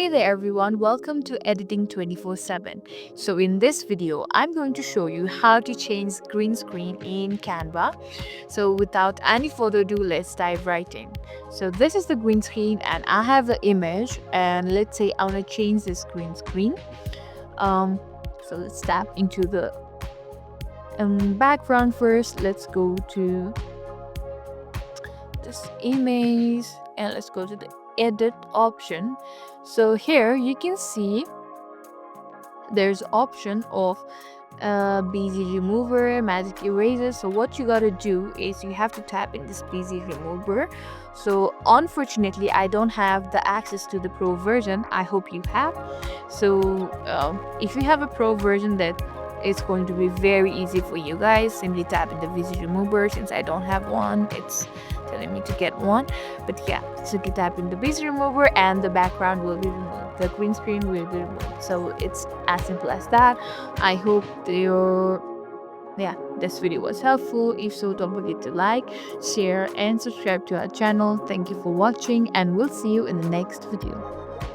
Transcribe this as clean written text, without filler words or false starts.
Hey there everyone, welcome to Editing 24/7. So in this video, I'm going to show you how to change green screen in Canva. So without any further ado, let's dive right in. So this is the green screen and I have the image, and let's say I want to change this green screen. Um, so let's tap into the background first. Let's go to this image and let's go to the edit option. So here you can see there's option of busy remover, magic eraser. So what you gotta do is you have to tap in this busy remover. So unfortunately I don't have the access to the pro version. I hope you have. So if you have a pro version, that it's going to be very easy for you guys. Simply tap in the busy remover. Since I don't have one, it's telling me to get one. But yeah, so you tap in the busy remover and the background will be removed, the green screen will be removed. So it's as simple as that. I hope this video was helpful. If so, don't forget to like, share and subscribe to our channel. Thank you for watching, and we'll see you in the next video.